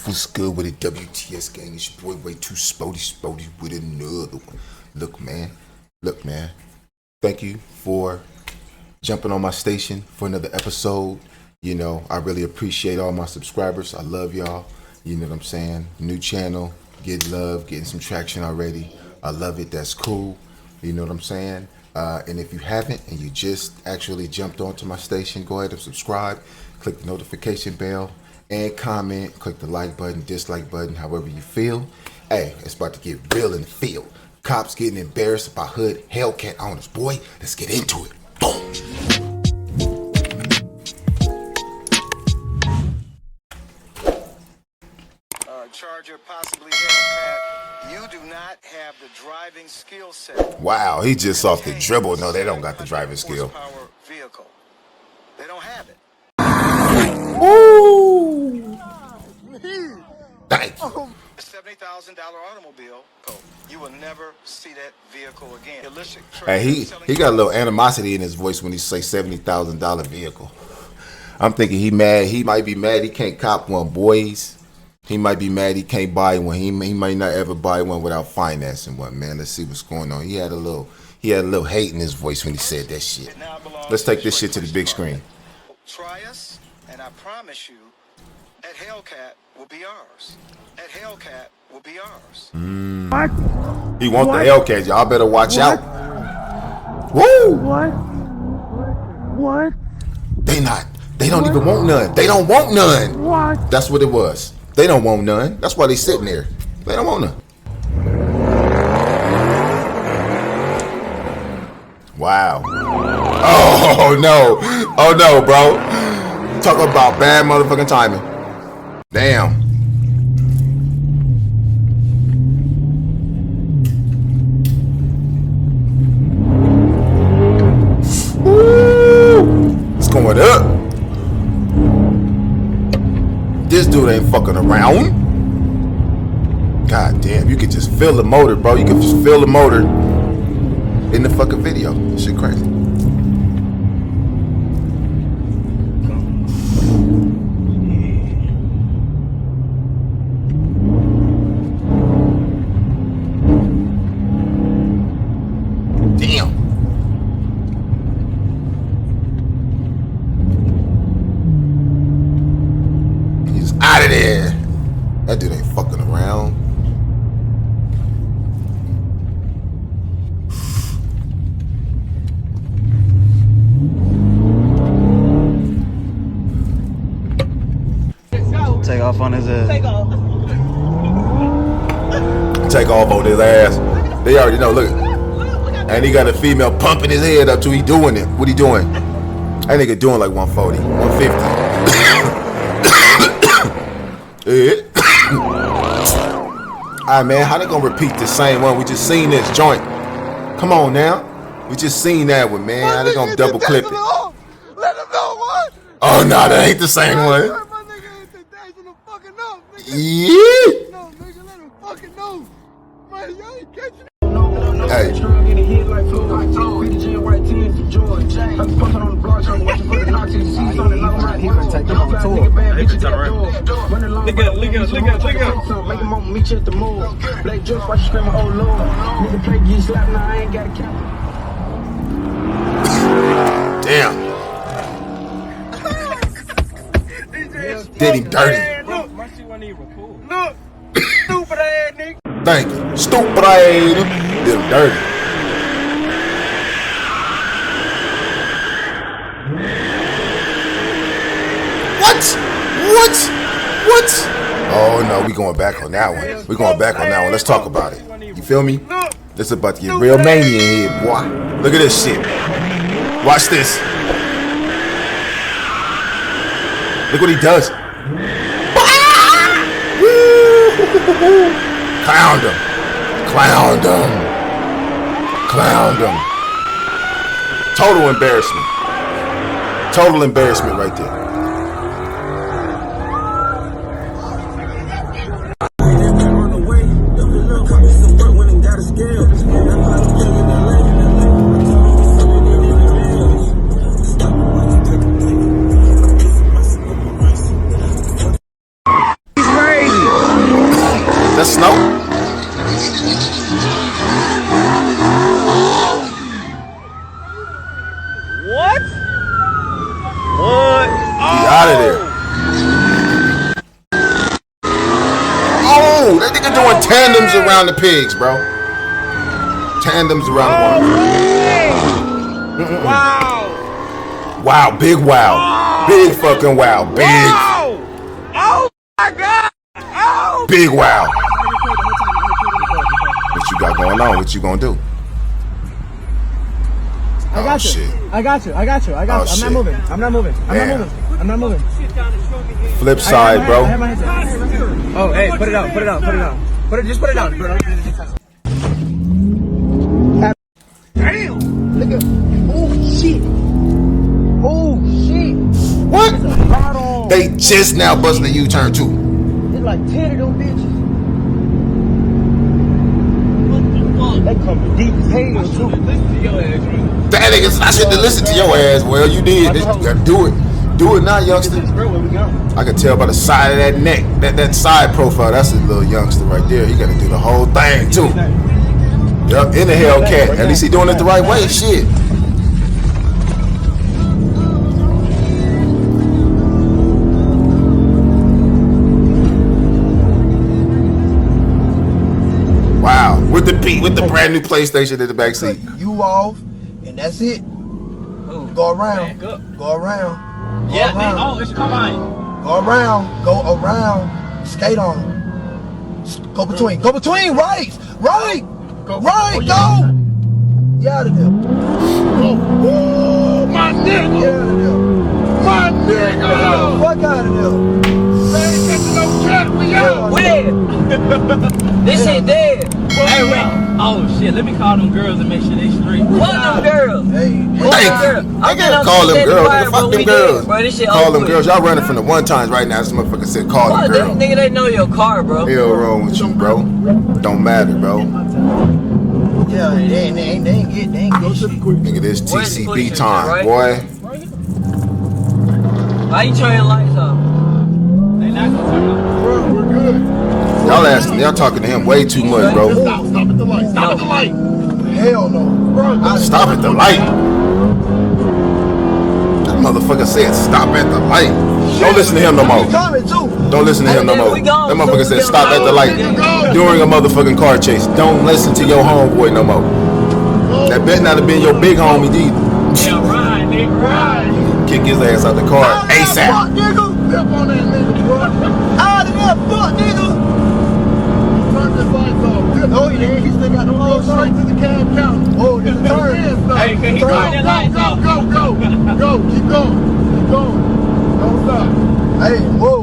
What's good with it, WTS gang? It's your boy, way too Sporty with another one. Look, man. Thank you for jumping on my station for another episode. You know, I really appreciate all my subscribers. I love y'all. You know what I'm saying? New channel, get love, getting some traction already. I love it. That's cool. You know what I'm saying? And if you haven't and you just actually jumped onto my station, go ahead and subscribe. Click the notification bell and comment. Click the like button, dislike button, however you feel. Hey, it's about to get real in the field. Cops getting embarrassed by hood Hellcat owners. Boy, let's get into it. Boom. Charger, possibly Hellcat. You do not have the driving skill set. Wow, he just off the dribble. No, they don't got the driving skill. Vehicle. They don't have it. Ooh. Thank you. A $70,000 automobile. You will never see that vehicle again. Hey, he got a little animosity in his voice when he say $70,000 vehicle. I'm thinking he mad. He might be mad he can't cop one, boys. He might be mad he can't buy one. He might not ever buy one without financing one, man. Let's see what's going on. He had a little hate in his voice when he said that shit. Let's take this shit to the big screen. Try us, and I promise you, that Hellcat will be ours. That Hellcat will be ours. What? He wants the Hellcat. Y'all better watch out. Woo! What? They don't even want none. They don't want none. What? That's what it was. They don't want none. That's why they sitting there. They don't want none. Wow. Oh no, bro. Talk about bad motherfucking timing. Damn. Woo! It's going up. This dude ain't fucking around. God damn, you could just feel the motor, bro. You can just feel the motor in the fucking video. This shit crazy. Damn. He's out of there. That dude ain't fucking around. Take off on his ass. Take off on his ass. They already know, look. And he got a female pumping his head up too. He doing it. What he doing? That nigga doing like 140, 150. Alright, man, how they gonna repeat the same one? We just seen this joint. Come on now. We just seen that one, man. How they gonna double clip it? Let him know what? Oh no, that ain't the same one. My nigga ain't the days in the fucking know, nigga. Yeah. No, nigga, let him fucking know. Man, y'all ain't catching it. Hey. Damn. Did him dirty. Look, stupid ass nigga. Thank you. Stupid ass. Did him dirty. What? Oh no, we going back on that one. Let's talk about it. You feel me? This is about to get real mania in here, boy. Look at this shit. Watch this. Look what he does. Clowned him. Total embarrassment right there. Crazy. That's snow. What? What? He out of there. Oh, that nigga doing tandems around the pigs, bro. Tandems around the water. Wow. Wow, big wow. Big fucking wow. Big. Wow. Oh my God. Oh. Big wow. What you got going on? What you gonna do? I got you. Shit. I got you. I'm not moving. I'm not moving. Flip side, bro. I have my headset. Oh, hey, put it down. Just put it down. Damn. Look at. Oh shit. What? They just now busting the U-turn too. It's like 10 of them bitches. They come deep as hell too. That nigga, I should have listened to your ass. Well, you did. Do it. Do it now, youngster. I can tell by the side of that neck, that side profile. That's a little youngster right there. He got to do the whole thing too. Yup, in the Hellcat. At least he doing it the right way. Shit. Wow, with the brand new PlayStation in the back seat. You off, and that's it. Go around. Go around. Yeah, man. Oh, it's come Go around. Go around. Skate on them. Go between. Go between. Right. Go. Get out of there. Oh, my nigga. Get out of there. My nigga. Fuck out of there. Man, catching no trap. We out. Where? This shit dead. Hey, wait. Oh, shit. Let me call them girls and make sure they straight. What them girls? Hey. I gotta call them girls. Nigga, fuck them girls. Bro, this shit Call them girls. Y'all running from the one times right now. This motherfucker said call them girls. Nigga, they know your car, bro. Hell wrong with you, bro. Don't matter, bro. Yeah, they ain't get shit. Nigga, this Where's the TCB police time, at, right? boy. Why you turn your lights off? They not gonna turn up. Bro, we're good. Y'all talking to him way too much, bro. Stop at the light. Stop at the light. Hell no. Bro, Stop at the light. That motherfucker said stop at the light. Don't listen to him no more. coming too. Don't listen to him no more. We gone, That motherfucker so said we stop at the light during a motherfucking car chase. Don't listen to your homeboy no more. That better not have been your big homie, either. Yeah, ride, nigga, ride. Kick his ass out the car Fuck ASAP. nigga. Step on that nigga, bro. Out of there, fuck nigga. Turn this lights off. No, he didn't. He still got the road Straight to the cab counter. Oh, there's a turn. Hey, can he turn that lights off? Go. Go, keep going. Don't stop. Hey, whoa,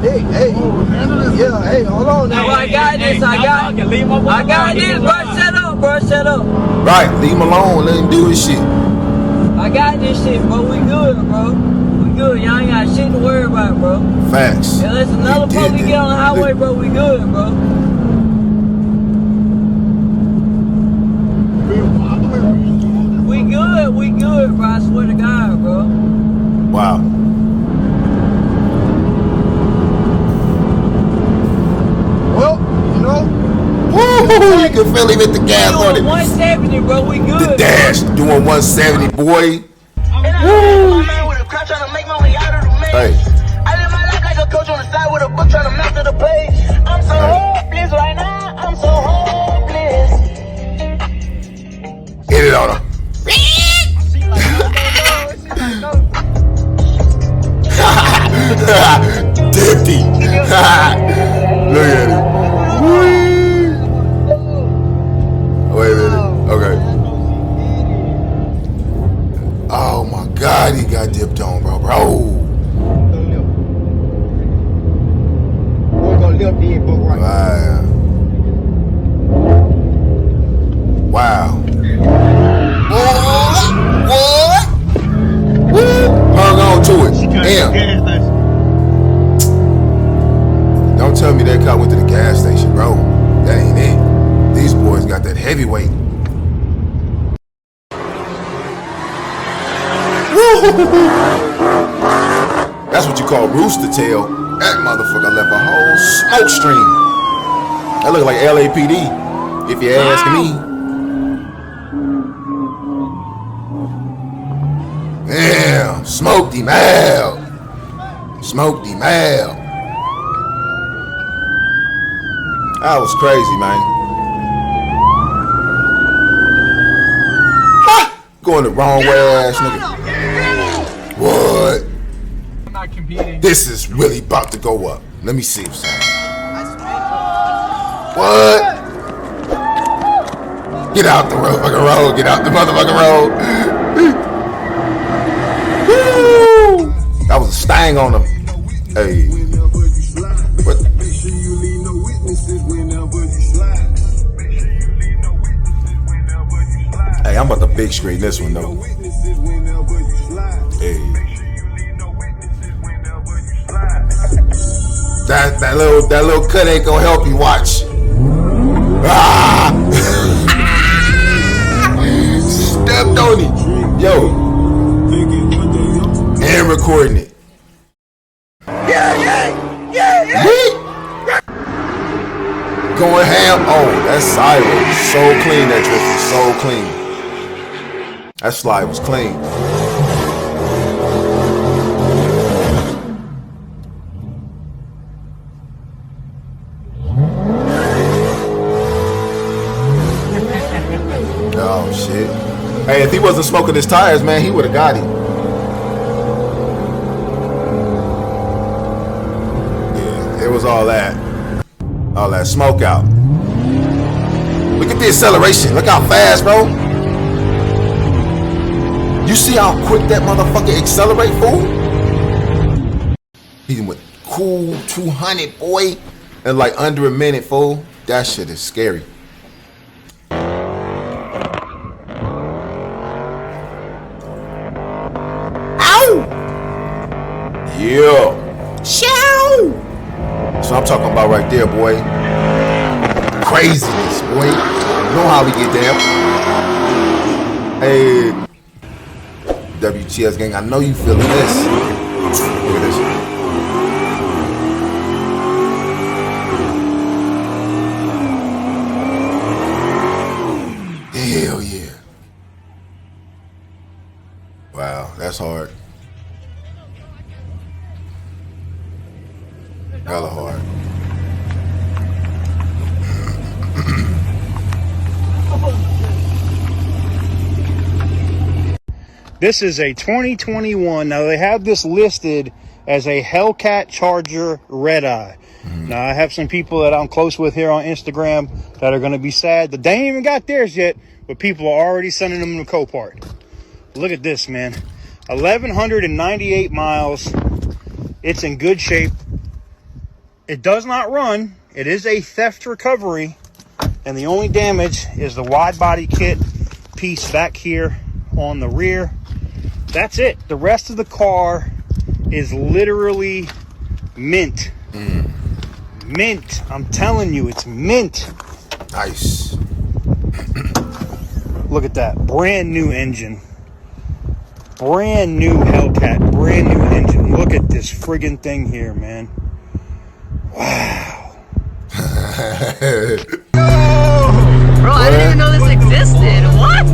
hey. Handle this. Yeah, hey, hold on Now, now. I got this. I got this, bro. Shut up. Right, leave him alone. Let him do his shit. I got this shit, bro. We good, bro. We good. Y'all ain't got shit to worry about, bro. Facts. Unless another He did police that. get on the highway, bro, we good, bro. We good, bro. I swear to God, bro. Wow. Well, you know, Woo! You can feel him at the gas on Doing it. 170, bro. We good. The dash doing 170, boy. Hey. I live my life like a coach on the side with a book trying to master the play. I'm so hopeless right now. I'm so hopeless. Hit it on him. Dirty. Look at it. Wait a minute. Okay. Oh my God, he got dipped on, bro. we're gonna live the book right now. Wow. What? Hung on to it. Damn. Don't tell me that car went to the gas station, bro. That ain't it. These boys got that heavyweight. That's what you call rooster tail. That motherfucker left a whole smoke stream. That look like LAPD, if you ask me. Damn, smoked him out. Smoked him out. That was crazy, man. Ha! Going the wrong way, ass nigga. What? I'm not competing. This is really about to go up. Let me see something. What? Get out the motherfucking road. Get out the motherfucking road. Woo! That was a stang on him. Hey. What? Hey, I'm about to big screen this one though. Hey. That little cut ain't gonna help you. Watch. Ah! Stepped on it. Yo. And recording it. Yeah. Going ham. Oh, that side was so clean. That drift was so clean. That slide was clean. Oh shit. Hey, if he wasn't smoking his tires, man, he would have got him. Yeah, it was all that smoke out. Look at the acceleration. Look how fast, bro. You see how quick that motherfucker accelerate, fool? He went cool 200, boy, in like under a minute, fool. That shit is scary. Yeah. Chow. So I'm talking about right there, boy. Craziness, boy. You know how we get down. Hey, WTS gang, I know you feeling this. Look at this. Hell yeah. Wow, that's hard. Hella hard. This is a 2021. Now they have this listed as a HELLCAT Charger Red Eye. Now I have some people that I'm close with here on Instagram that are going to be sad that they ain't even got theirs yet, but people are already sending them to Copart. Look at this, man. 1,198 miles. It's in good shape. It does not run. It is a theft recovery, and the only damage is the wide body kit piece back here on the rear. That's it. The rest of the car is literally mint. Mint. I'm telling you, it's mint. Nice. Look at that. Brand new engine. Brand new HELLCAT. Brand new engine. Look at this friggin' thing here, man. Wow. Bro, I didn't even know this existed. What?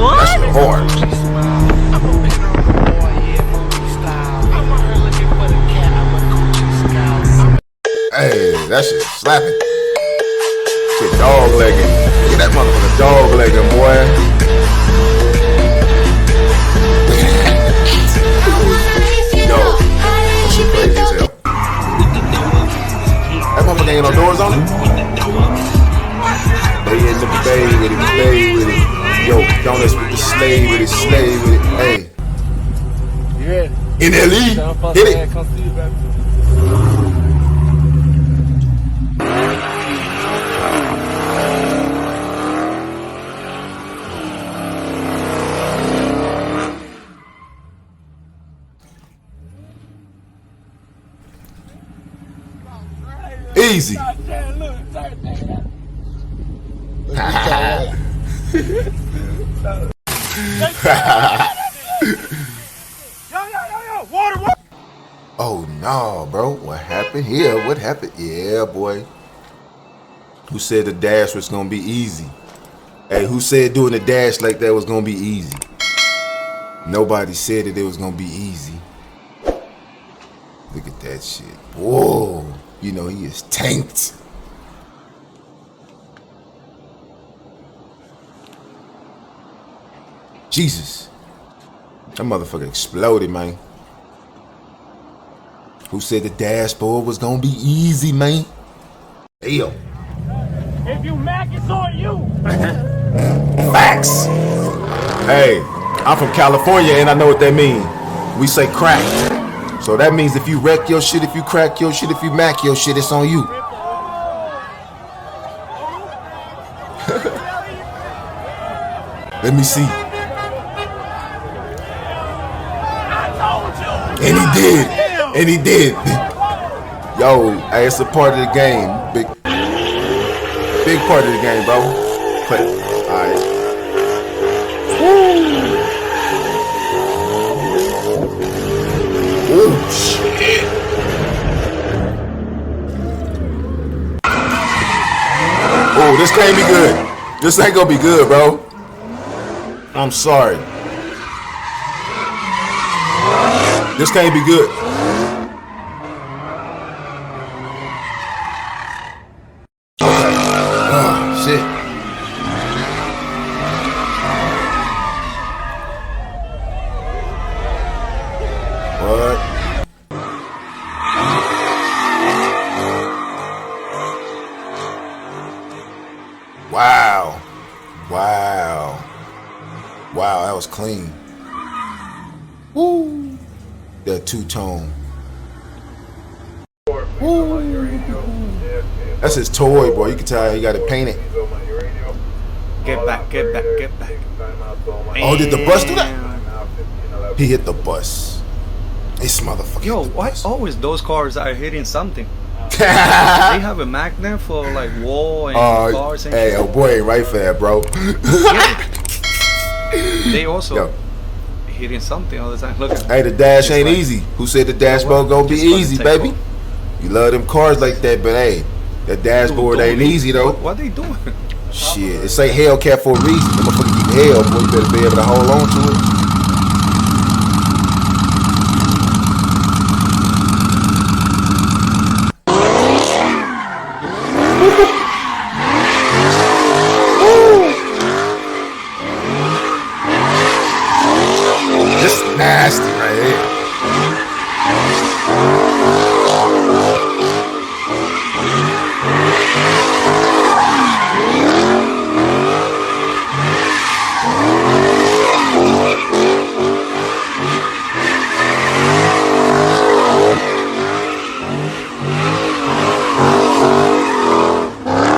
What? That's the hard. Hey, that shit slapping. Shit dog legging. Get that motherfucker dog legging, boy. Yo, that shit crazy as hell. That motherfucker ain't no doors on it. They in the bay with it, bay with it. Yo, donuts with the slave with it, slave with it. Hey. You ready? In LE, hit it. Come see you, baby. Easy. Oh no, bro. What happened here? What happened? Yeah, boy. Who said the dash was gonna be easy? Hey, who said doing the dash like that was gonna be easy? Nobody said that it was gonna be easy. Look at that shit. Whoa. You know he is tanked. Jesus. That motherfucker exploded, man. Who said the dashboard was gonna be easy, man? Damn. If you Mac, it's on you. Facts. Hey, I'm from California and I know what that means. We say cracked. So that means if you wreck your shit, if you crack your shit, if you Mac your shit, it's on you. Let me see. And he did. And he did. Yo, hey, it's a part of the game. Big part of the game, bro. Play. Alright. Oh shit. Oh, this can't be good. This ain't gonna be good, bro. I'm sorry. This can't be good. Okay. Oh, shit. What? Wow. Wow. Wow, that was clean. Woo. That two-tone. Woo. That's his toy, boy. You can tell he got it painted. Get back, get back, get back. Oh, did the bus do that? He hit the bus. This motherfucker. Yo, why always those cars are hitting something? They have a magnet for like wall and cars and hey, shit. oh boy ain't right for that, bro. They also Yo. hitting something all the time. Look at Hey, the dash ain't like, easy. Who said the dashboard gonna be Just gonna easy, take baby? off. You love them cars like that, but hey, that dashboard ain't easy though. What they doing? Shit, it say HELLCAT for a reason. That motherfucker keep hell, boy. You better be able to hold on to it. This is nasty right here.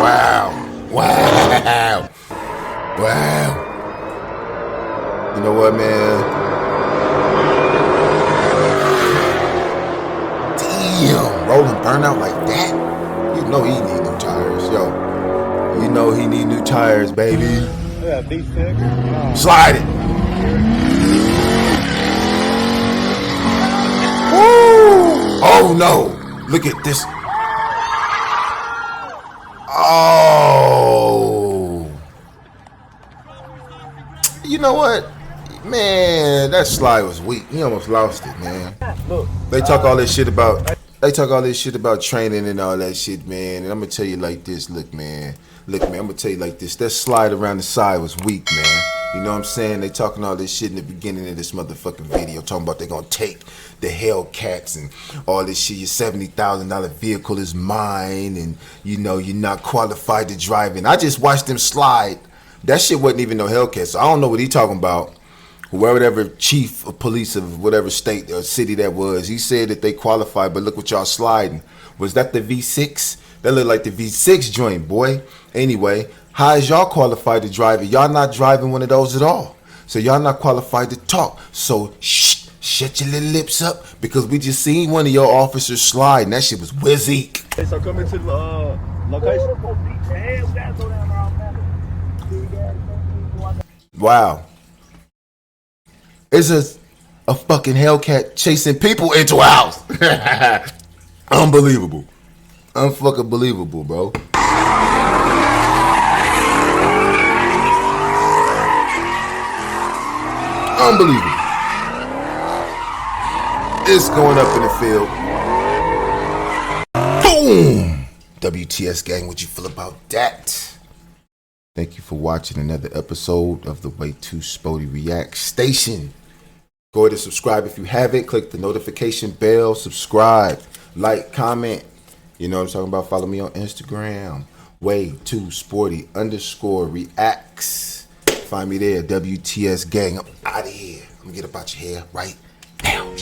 Wow. Wow. Wow. You know what, man? Damn, rolling burnout like that? You know he need new tires, yo. You know he need new tires, baby. Yeah, B6. Slide it. Woo! Oh no! Look at this. Oh. You know what? Man, that slide was weak. He almost lost it, man. They talk all this shit about training and all that shit, man. And I'm gonna tell you like this, look, man, I'm gonna tell you like this. That slide around the side was weak, man. You know what I'm saying? They talking all this shit in the beginning of this motherfucking video, talking about they gonna take the HELLCATs and all this shit. Your $70,000 vehicle is mine, and you know you're not qualified to drive it. I just watched them slide. That shit wasn't even no HELLCAT, so I don't know what he talking about. Whoever chief of police of whatever state or city that was, he said that they qualified, but look what y'all sliding. Was that the V6? That looked like the V6 joint, boy. Anyway, how is y'all qualified to drive it? Y'all not driving one of those at all. So y'all not qualified to talk. So shut your little lips up, because we just seen one of your officers slide, and that shit was whizzy. So coming to the location. Wow. a fucking Hellcat chasing people into a house. Unbelievable. Unfucking believable, bro. Unbelievable. It's going up in the field. Boom! WTS gang, what you feel about that? Thank you for watching another episode of the WTS Sporty React Station. Go ahead and subscribe if you haven't. Click the notification bell. Subscribe. Like, comment. You know what I'm talking about? Follow me on Instagram. WTS Sporty _reacts. Find me there. WTS gang. I'm out of here. I'm going to get up out your hair right now.